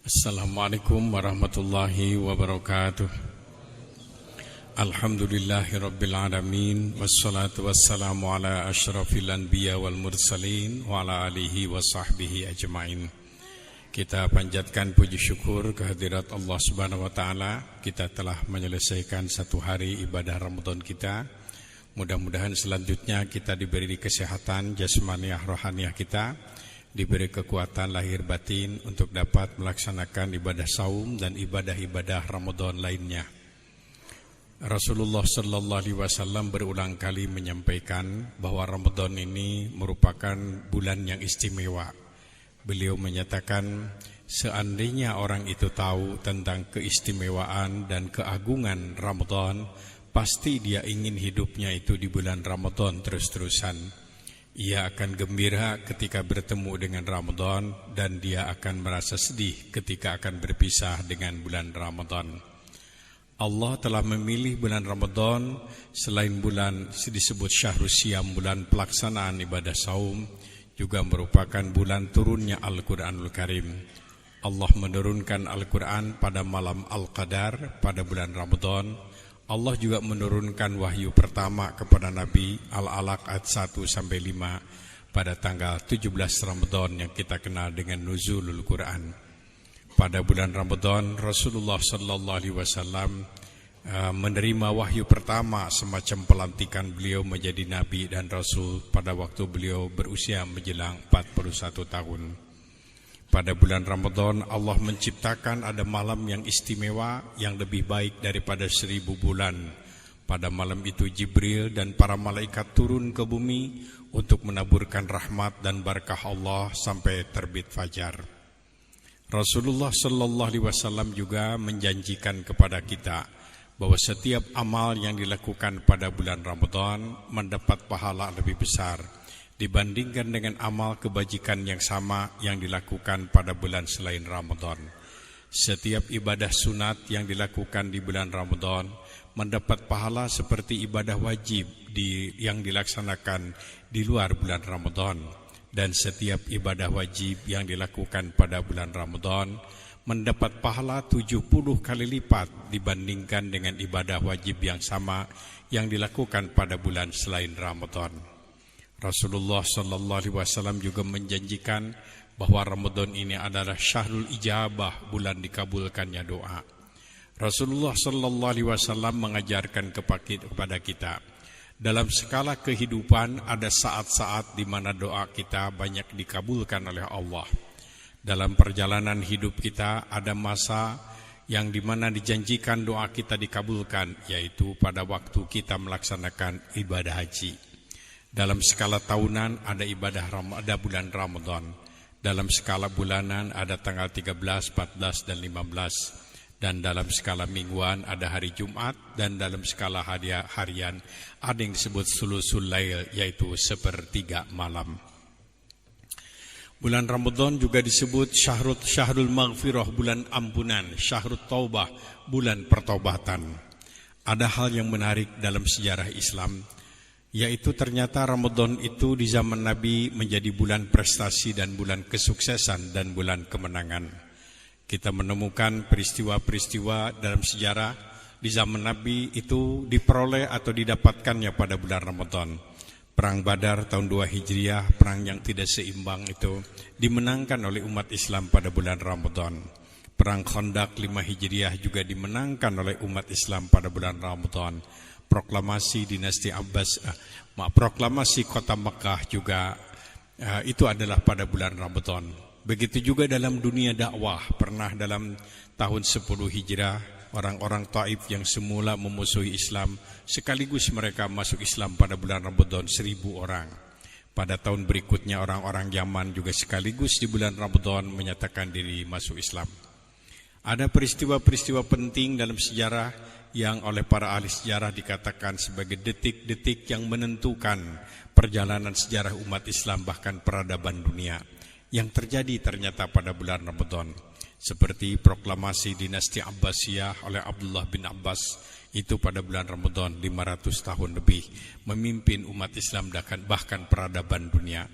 Assalamualaikum warahmatullahi wabarakatuh. Alhamdulillahirabbil alamin wassalatu wassalamu ala asyrafil anbiya wal mursalin wa ala alihi wa sahbihi ajmain. Kita panjatkan puji syukur kehadirat Allah Subhanahu wa taala. Kita telah menyelesaikan satu hari ibadah Ramadan kita. Mudah-mudahan selanjutnya kita diberi kesehatan jasmaniah rohaniah kita, diberi kekuatan lahir batin untuk dapat melaksanakan ibadah saum dan ibadah-ibadah Ramadan lainnya. Rasulullah sallallahu alaihi wasallam berulang kali menyampaikan bahwa Ramadan ini merupakan bulan yang istimewa. Beliau menyatakan, seandainya orang itu tahu tentang keistimewaan dan keagungan Ramadan, pasti dia ingin hidupnya itu di bulan Ramadan terus-terusan. Ia akan gembira ketika bertemu dengan Ramadan, dan dia akan merasa sedih ketika akan berpisah dengan bulan Ramadan. Allah telah memilih bulan Ramadan selain bulan disebut Syahrul Siyam, bulan pelaksanaan ibadah saum, juga merupakan bulan turunnya Al-Quranul Karim. Allah menurunkan Al-Quran pada malam Al-Qadar pada bulan Ramadan. Allah juga menurunkan wahyu pertama kepada Nabi Al-Alaq ayat 1-5 pada tanggal 17 Ramadan yang kita kenal dengan Nuzulul Quran. Pada bulan Ramadan Rasulullah sallallahu alaihi wasallam menerima wahyu pertama semacam pelantikan beliau menjadi nabi dan rasul pada waktu beliau berusia menjelang 41 tahun. Pada bulan Ramadan Allah menciptakan ada malam yang istimewa yang lebih baik daripada 1000 bulan. Pada malam itu Jibril dan para malaikat turun ke bumi untuk menaburkan rahmat dan barakah Allah sampai terbit fajar. Rasulullah sallallahu alaihi wasallam juga menjanjikan kepada kita bahwa setiap amal yang dilakukan pada bulan Ramadan mendapat pahala lebih besar dibandingkan dengan amal kebajikan yang sama yang dilakukan pada bulan selain Ramadan. Setiap ibadah sunat yang dilakukan di bulan Ramadan mendapat pahala seperti ibadah wajib yang dilaksanakan di luar bulan Ramadan. Dan setiap ibadah wajib yang dilakukan pada bulan Ramadan mendapat pahala 70 kali lipat dibandingkan dengan ibadah wajib yang sama yang dilakukan pada bulan selain Ramadan. Rasulullah sallallahu alaihi wasallam juga menjanjikan bahwa Ramadan ini adalah syahrul ijabah, bulan dikabulkannya doa. Rasulullah sallallahu alaihi wasallam mengajarkan kepada kita, dalam skala kehidupan ada saat-saat di mana doa kita banyak dikabulkan oleh Allah. Dalam perjalanan hidup kita ada masa yang di mana dijanjikan doa kita dikabulkan, yaitu pada waktu kita melaksanakan ibadah haji. Dalam skala tahunan ada bulan Ramadan. Dalam skala bulanan ada tanggal 13, 14 dan 15. Dan dalam skala mingguan ada hari Jumat, dan dalam skala harian ada yang disebut sulusul lail, yaitu sepertiga malam. Bulan Ramadan juga disebut syahrul maghfirah, bulan ampunan, syahrul taubah, bulan pertobatan. Ada hal yang menarik dalam sejarah Islam, yaitu ternyata Ramadan itu di zaman Nabi menjadi bulan prestasi dan bulan kesuksesan dan bulan kemenangan. Kita menemukan peristiwa-peristiwa dalam sejarah di zaman Nabi itu diperoleh atau didapatkannya pada bulan Ramadan. Perang Badar tahun 2 Hijriah, perang yang tidak seimbang itu dimenangkan oleh umat Islam pada bulan Ramadan. Perang Khandaq 5 Hijriah juga dimenangkan oleh umat Islam pada bulan Ramadan. Proklamasi dinasti proklamasi kota Mekah juga itu adalah pada bulan Ramadan. Begitu juga dalam dunia dakwah, pernah dalam tahun 10 Hijrah, orang-orang Taif yang semula memusuhi Islam, sekaligus mereka masuk Islam pada bulan Ramadan 1000 orang. Pada tahun berikutnya orang-orang Yaman juga sekaligus di bulan Ramadan menyatakan diri masuk Islam. Ada peristiwa-peristiwa penting dalam sejarah yang oleh para ahli sejarah dikatakan sebagai detik-detik yang menentukan perjalanan sejarah umat Islam bahkan peradaban dunia, yang terjadi ternyata pada bulan Ramadan. Seperti proklamasi dinasti Abbasiyah oleh Abdullah bin Abbas, itu pada bulan Ramadan 500 tahun lebih memimpin umat Islam bahkan peradaban dunia.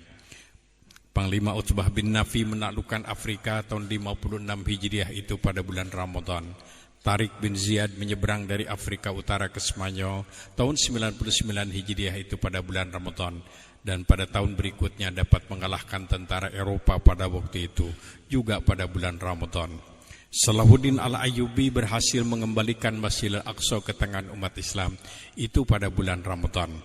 Panglima Utbah bin Nafi menaklukkan Afrika tahun 56 Hijriah itu pada bulan Ramadan. Tariq bin Ziyad menyeberang dari Afrika Utara ke Spanyol tahun 99 Hijriah itu pada bulan Ramadan. Dan pada tahun berikutnya dapat mengalahkan tentara Eropa pada waktu itu juga pada bulan Ramadan. Salahuddin Al-Ayyubi berhasil mengembalikan Masjidil Aqsa ke tangan umat Islam itu pada bulan Ramadan.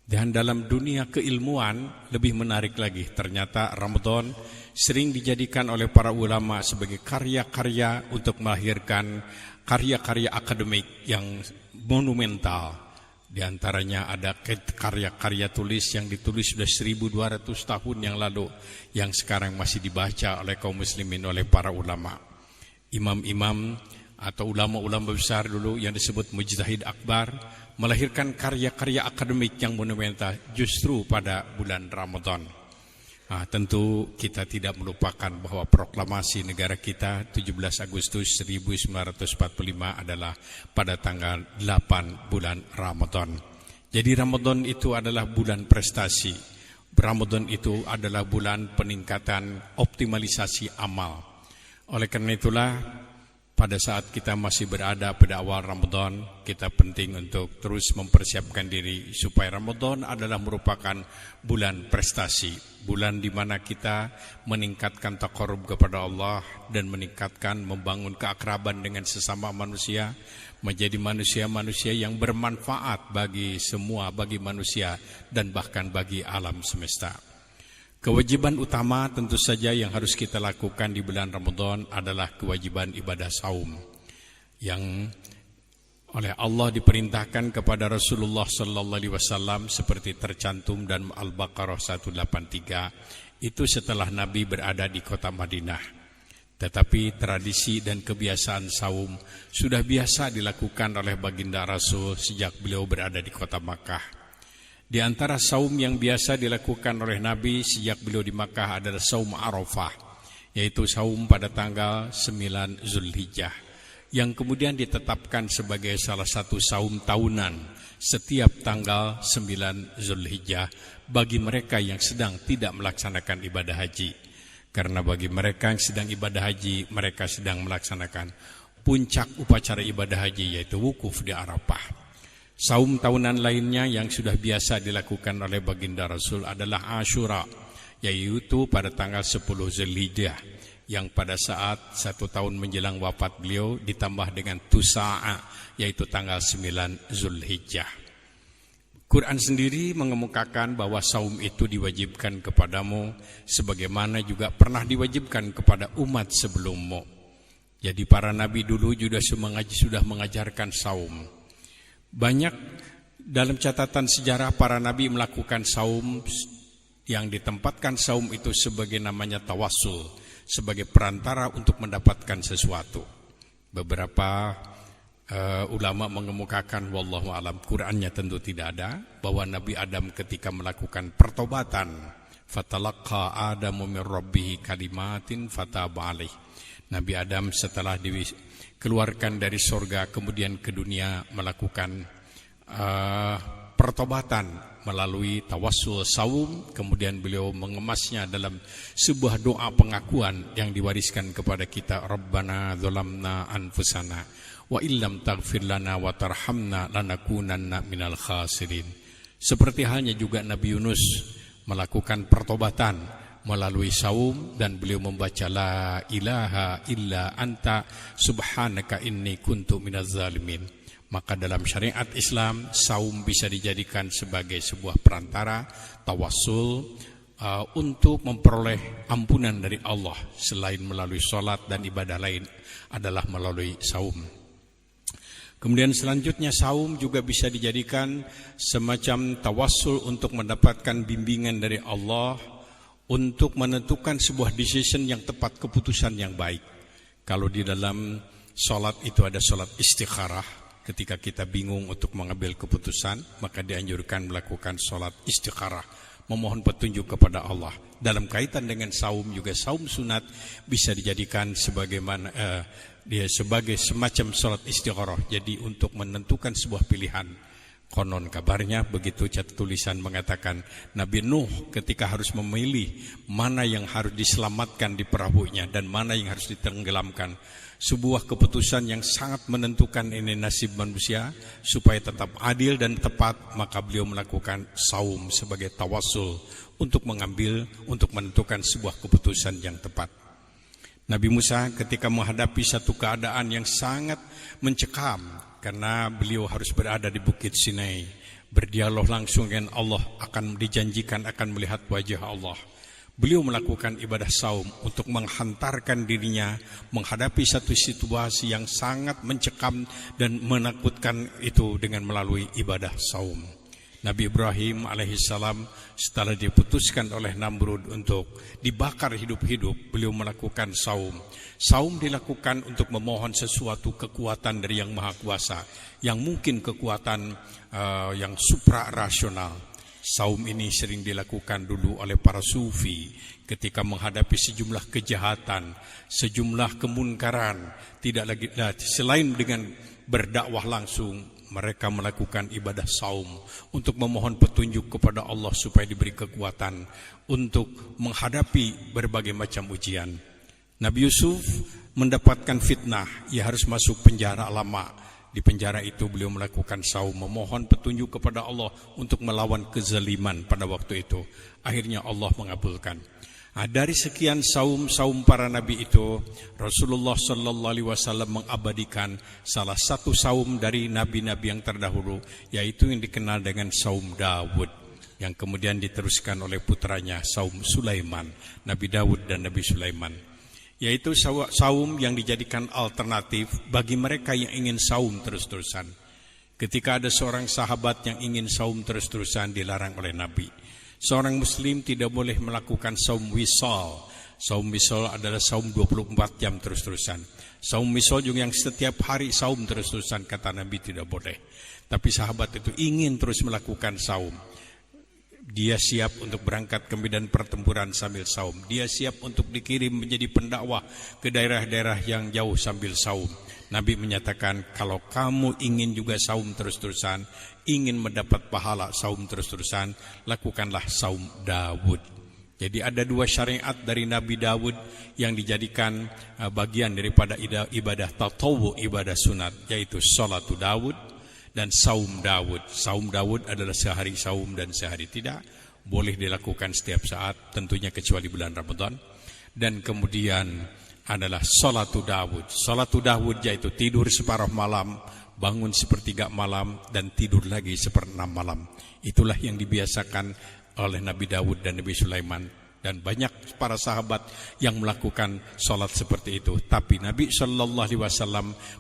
Dan dalam dunia keilmuan lebih menarik lagi, ternyata Ramadan sering dijadikan oleh para ulama sebagai karya-karya untuk melahirkan karya-karya akademik yang monumental. Di antaranya ada karya-karya tulis yang ditulis sudah 1200 tahun yang lalu, yang sekarang masih dibaca oleh kaum muslimin oleh para ulama. Imam-imam atau ulama-ulama besar dulu yang disebut mujtahid akbar melahirkan karya-karya akademik yang monumental justru pada bulan Ramadan. Tentu kita tidak melupakan bahwa proklamasi negara kita 17 Agustus 1945 adalah pada tanggal 8 bulan Ramadan. Jadi Ramadan itu adalah bulan prestasi. Ramadan itu adalah bulan peningkatan optimalisasi amal. Oleh karena itulah pada saat kita masih berada pada awal Ramadan, kita penting untuk terus mempersiapkan diri supaya Ramadan adalah merupakan bulan prestasi, bulan di mana kita meningkatkan taqarrub kepada Allah dan meningkatkan membangun keakraban dengan sesama manusia, menjadi manusia-manusia yang bermanfaat bagi semua, bagi manusia dan bahkan bagi alam semesta. Kewajiban utama tentu saja yang harus kita lakukan di bulan Ramadan adalah kewajiban ibadah saum yang oleh Allah diperintahkan kepada Rasulullah sallallahu alaihi wasallam seperti tercantum dalam Al-Baqarah 183 itu setelah Nabi berada di kota Madinah. Tetapi tradisi dan kebiasaan saum sudah biasa dilakukan oleh baginda Rasul sejak beliau berada di kota Makkah. Di antara saum yang biasa dilakukan oleh Nabi sejak beliau di Makkah adalah saum Arafah, yaitu saum pada tanggal 9 Zulhijjah, yang kemudian ditetapkan sebagai salah satu saum tahunan setiap tanggal 9 Zulhijjah bagi mereka yang sedang tidak melaksanakan ibadah haji. Karena bagi mereka yang sedang ibadah haji, mereka sedang melaksanakan puncak upacara ibadah haji, yaitu wukuf di Arafah. Saum tahunan lainnya yang sudah biasa dilakukan oleh baginda Rasul adalah Ashura, yaitu pada tanggal 10 Zulhijjah, yang pada saat 1 tahun menjelang wafat beliau ditambah dengan Tusa'a, yaitu tanggal 9 Zulhijjah. Quran sendiri mengemukakan bahwa saum itu diwajibkan kepadamu sebagaimana juga pernah diwajibkan kepada umat sebelummu. Jadi para nabi dulu juga sudah mengajarkan saum. Banyak dalam catatan sejarah para nabi melakukan saum yang ditempatkan saum itu sebagai namanya tawassul, sebagai perantara untuk mendapatkan sesuatu. Beberapa ulama mengemukakan, wallahu alam, Qur'annya tentu tidak ada, bahwa Nabi Adam ketika melakukan pertobatan, fatalaqa Adamu min rabbih kalimatin fataba alaih. Nabi Adam setelah dikeluarkan dari surga kemudian ke dunia melakukan pertobatan melalui tawassul saum, kemudian beliau mengemasnya dalam sebuah doa pengakuan yang diwariskan kepada kita, Rabbana dzalamna anfusana wa illam taghfir lana wa tarhamna lanakunanna minal khasirin. Seperti halnya juga Nabi Yunus melakukan pertobatan melalui saum dan beliau membaca la ilaha illa anta subhanaka inni kuntu minaz zalimin. Maka dalam syariat Islam saum bisa dijadikan sebagai sebuah perantara tawassul untuk memperoleh ampunan dari Allah selain melalui sholat dan ibadah lain adalah melalui saum. Kemudian selanjutnya saum juga bisa dijadikan semacam tawassul untuk mendapatkan bimbingan dari Allah untuk menentukan sebuah decision yang tepat, keputusan yang baik. Kalau di dalam sholat itu ada sholat istikharah, ketika kita bingung untuk mengambil keputusan, maka dianjurkan melakukan sholat istikharah, memohon petunjuk kepada Allah. Dalam kaitan dengan saum juga, saum sunat bisa dijadikan sebagaimana dia sebagai semacam sholat istikharah. Jadi untuk menentukan sebuah pilihan. Konon kabarnya begitu tulisan mengatakan Nabi Nuh ketika harus memilih mana yang harus diselamatkan di perahunya dan mana yang harus ditenggelamkan, sebuah keputusan yang sangat menentukan ini nasib manusia supaya tetap adil dan tepat, maka beliau melakukan saum sebagai tawassul untuk menentukan sebuah keputusan yang tepat. Nabi Musa ketika menghadapi satu keadaan yang sangat mencekam karena beliau harus berada di Bukit Sinai, berdialog langsung dengan Allah, akan dijanjikan akan melihat wajah Allah. Beliau melakukan ibadah saum untuk menghantarkan dirinya menghadapi satu situasi yang sangat mencekam dan menakutkan itu dengan melalui ibadah saum. Nabi Ibrahim alaihissalam setelah diputuskan oleh Namrud untuk dibakar hidup-hidup, beliau melakukan saum. Saum dilakukan untuk memohon sesuatu kekuatan dari Yang Maha Kuasa, yang mungkin kekuatan yang supra-rasional. Saum ini sering dilakukan dulu oleh para sufi ketika menghadapi sejumlah kejahatan, sejumlah kemunkaran. Tidak lagi selain dengan berdakwah langsung, mereka melakukan ibadah saum untuk memohon petunjuk kepada Allah supaya diberi kekuatan untuk menghadapi berbagai macam ujian. Nabi Yusuf mendapatkan fitnah, ia harus masuk penjara lama. Di penjara itu beliau melakukan saum, memohon petunjuk kepada Allah untuk melawan kezaliman pada waktu itu. Akhirnya Allah mengabulkan. Dari sekian saum-saum para nabi itu, Rasulullah sallallahu alaihi wasallam mengabadikan salah satu saum dari nabi-nabi yang terdahulu, yaitu yang dikenal dengan saum Dawud, yang kemudian diteruskan oleh putranya saum Sulaiman, Nabi Dawud dan Nabi Sulaiman. Yaitu saum yang dijadikan alternatif bagi mereka yang ingin saum terus-terusan. Ketika ada seorang sahabat yang ingin saum terus-terusan, dilarang oleh Nabi. Seorang muslim tidak boleh melakukan saum wisal. Saum wisal adalah saum 24 jam terus-terusan. Saum wisal juga yang setiap hari saum terus-terusan, kata Nabi tidak boleh. Tapi sahabat itu ingin terus melakukan saum. Dia siap untuk berangkat ke medan pertempuran sambil saum. Dia siap untuk dikirim menjadi pendakwah ke daerah-daerah yang jauh sambil saum. Nabi menyatakan, kalau kamu ingin juga saum terus-terusan, ingin mendapat pahala saum terus-terusan, lakukanlah saum Dawud. Jadi ada dua syariat dari Nabi Dawud yang dijadikan bagian daripada ibadah tatawu, ibadah sunat, yaitu salatu Dawud dan saum Dawud. Saum Dawud adalah sehari saum dan sehari tidak. Boleh dilakukan setiap saat, tentunya kecuali bulan Ramadan. Dan kemudian adalah salatu Dawud. Salatu Dawud yaitu tidur separuh malam, bangun sepertiga malam, dan tidur lagi seperenam malam. Itulah yang dibiasakan oleh Nabi Dawud dan Nabi Sulaiman. Dan banyak para sahabat yang melakukan salat seperti itu. Tapi Nabi SAW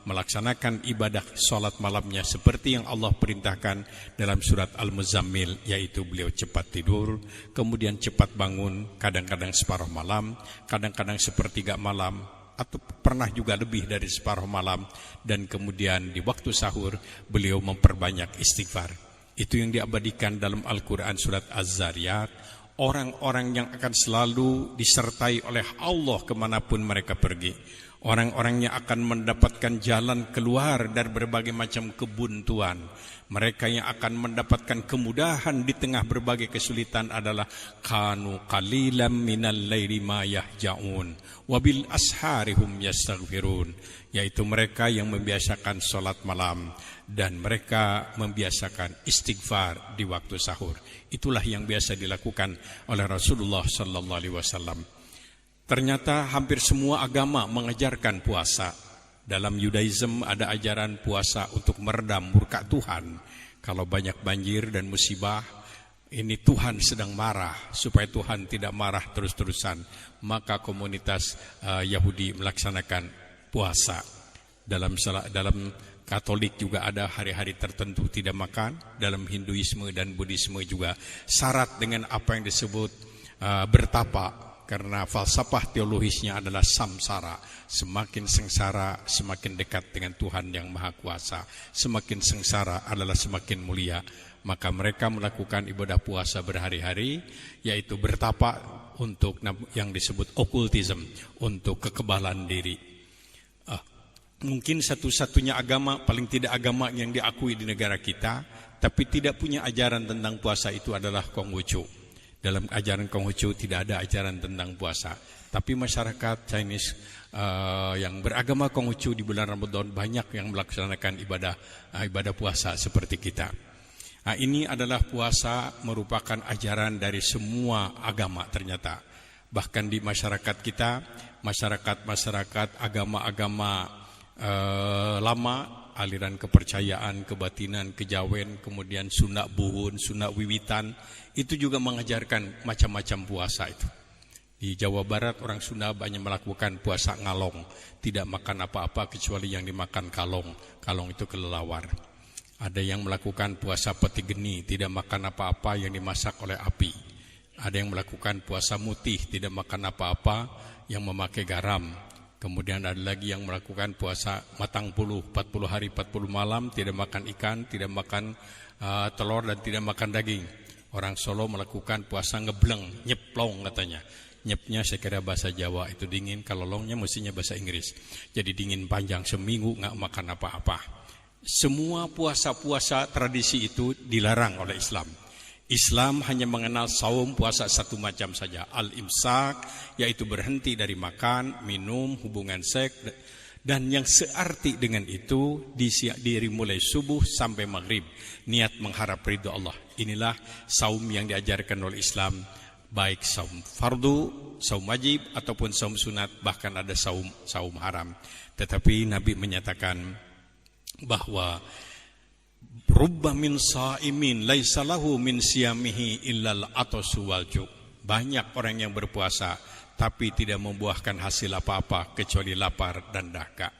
melaksanakan ibadah salat malamnya seperti yang Allah perintahkan dalam surat Al-Muzammil, yaitu beliau cepat tidur, kemudian cepat bangun, kadang-kadang separuh malam, kadang-kadang sepertiga malam, atau pernah juga lebih dari separuh malam. Dan kemudian di waktu sahur beliau memperbanyak istighfar. Itu yang diabadikan dalam Al-Quran surat Az-Zariyat. Orang-orang yang akan selalu disertai oleh Allah kemanapun mereka pergi. Orang-orang yang akan mendapatkan jalan keluar dari berbagai macam kebuntuan. Mereka yang akan mendapatkan kemudahan di tengah berbagai kesulitan adalah kanu qalilan minal laili ma yahjaun wa bil asharihum yastaghfirun, yaitu mereka yang membiasakan salat malam dan mereka membiasakan istighfar di waktu sahur. Itulah yang biasa dilakukan oleh Rasulullah sallallahu alaihi wasallam. Ternyata hampir semua agama mengajarkan puasa. Dalam Yudaism ada ajaran puasa untuk meredam murka Tuhan. Kalau banyak banjir dan musibah, ini Tuhan sedang marah. Supaya Tuhan tidak marah terus-terusan, maka komunitas Yahudi melaksanakan puasa. Dalam Katolik juga ada hari-hari tertentu tidak makan. Dalam Hinduisme dan Buddhisme juga syarat dengan apa yang disebut bertapa. Karena falsafah teologisnya adalah samsara. Semakin sengsara, semakin dekat dengan Tuhan yang Maha Kuasa. Semakin sengsara adalah semakin mulia. Maka mereka melakukan ibadah puasa berhari-hari, yaitu bertapa untuk yang disebut okultism, untuk kekebalan diri. mungkin satu-satunya agama, paling tidak agama yang diakui di negara kita, tapi tidak punya ajaran tentang puasa itu adalah Konghucu. Dalam ajaran Konghucu tidak ada ajaran tentang puasa. Tapi masyarakat Chinese yang beragama Konghucu di bulan Ramadan banyak yang melaksanakan ibadah puasa seperti kita. Nah, ini adalah puasa merupakan ajaran dari semua agama ternyata. Bahkan di masyarakat kita, masyarakat agama-agama lama, aliran kepercayaan, kebatinan, kejawen, kemudian Sunda Buhun, Sunda Wiwitan, itu juga mengajarkan macam-macam puasa itu. Di Jawa Barat orang Sunda banyak melakukan puasa ngalong, tidak makan apa-apa kecuali yang dimakan kalong. Kalong itu kelelawar. Ada yang melakukan puasa peti geni, tidak makan apa-apa yang dimasak oleh api. Ada yang melakukan puasa mutih, tidak makan apa-apa yang memakai garam. Kemudian ada lagi yang melakukan puasa matang puluh, 40 hari 40 malam, tidak makan ikan, tidak makan telur dan tidak makan daging. Orang Solo melakukan puasa ngebleng, nyeplong katanya. Nyepnya saya kira bahasa Jawa itu dingin, kalau longnya mestinya bahasa Inggris. Jadi dingin panjang seminggu nggak makan apa-apa. Semua puasa-puasa tradisi itu dilarang oleh Islam. Islam hanya mengenal saum puasa satu macam saja, al-imsak, yaitu berhenti dari makan, minum, hubungan seks, dan yang searti dengan itu dari mulai subuh sampai maghrib, niat mengharap ridho Allah. Inilah saum yang diajarkan oleh Islam, baik saum fardu, saum wajib, ataupun saum sunat, bahkan ada saum haram. Tetapi Nabi menyatakan bahwa rubba min sa'imin laisa lahu min siyamihi illal atasu wal ju'. Banyak orang yang berpuasa tapi tidak membuahkan hasil apa-apa kecuali lapar dan dahaga.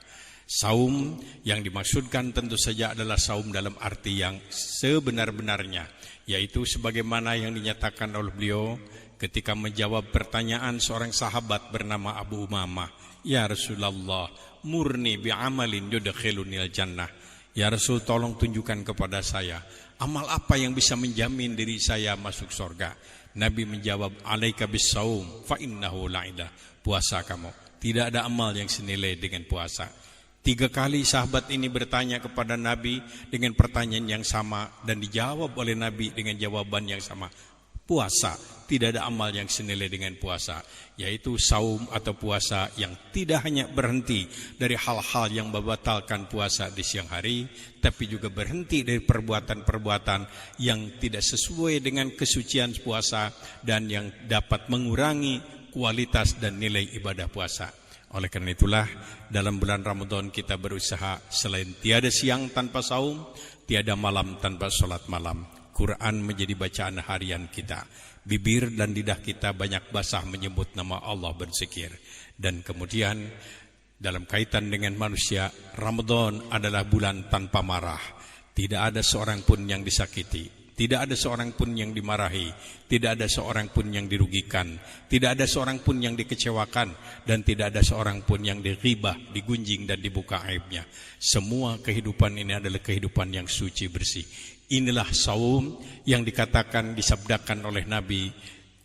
Saum yang dimaksudkan tentu saja adalah saum dalam arti yang sebenar-benarnya, yaitu sebagaimana yang dinyatakan oleh beliau ketika menjawab pertanyaan seorang sahabat bernama Abu Umamah, "Ya Rasulullah, murni bi'amalin yudkhilunil jannah." Ya Rasul, tolong tunjukkan kepada saya amal apa yang bisa menjamin diri saya masuk surga. Nabi menjawab, alaika bissaum fa innahu la'idah. Puasa kamu. Tidak ada amal yang senilai dengan puasa. 3 kali sahabat ini bertanya kepada Nabi dengan pertanyaan yang sama dan dijawab oleh Nabi dengan jawaban yang sama. Puasa, tidak ada amal yang senilai dengan puasa, yaitu saum atau puasa yang tidak hanya berhenti dari hal-hal yang membatalkan puasa di siang hari, tapi juga berhenti dari perbuatan-perbuatan yang tidak sesuai dengan kesucian puasa dan yang dapat mengurangi kualitas dan nilai ibadah puasa. Oleh karena itulah dalam bulan Ramadan kita berusaha selain tiada siang tanpa saum, tiada malam tanpa sholat malam. Quran menjadi bacaan harian kita. Bibir dan lidah kita banyak basah menyebut nama Allah, berzikir. Dan kemudian dalam kaitan dengan manusia, Ramadan adalah bulan tanpa marah. Tidak ada seorang pun yang disakiti, tidak ada seorang pun yang dimarahi, tidak ada seorang pun yang dirugikan, tidak ada seorang pun yang dikecewakan, dan tidak ada seorang pun yang dighibah, digunjing dan dibuka aibnya. Semua kehidupan ini adalah kehidupan yang suci bersih. Inilah saum yang dikatakan, disabdakan oleh Nabi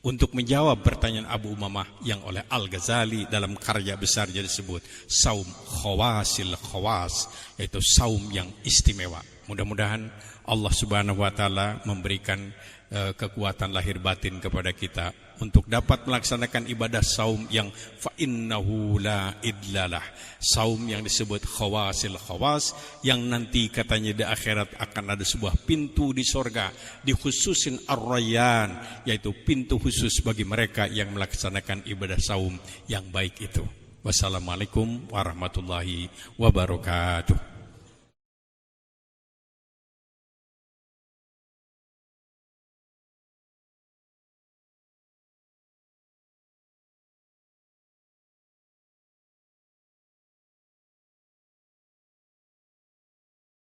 untuk menjawab pertanyaan Abu Umamah yang oleh Al-Ghazali dalam karya besarnya disebut saum khawasil khawas, yaitu saum yang istimewa. Mudah-mudahan Allah Subhanahu wa taala memberikan kekuatan lahir batin kepada kita untuk dapat melaksanakan ibadah saum yang fa innahu la idlalah, saum yang disebut khawasil khawas, yang nanti katanya di akhirat akan ada sebuah pintu di sorga dikhususin ar-rayyan, yaitu pintu khusus bagi mereka yang melaksanakan ibadah saum yang baik itu. Wassalamualaikum warahmatullahi wabarakatuh.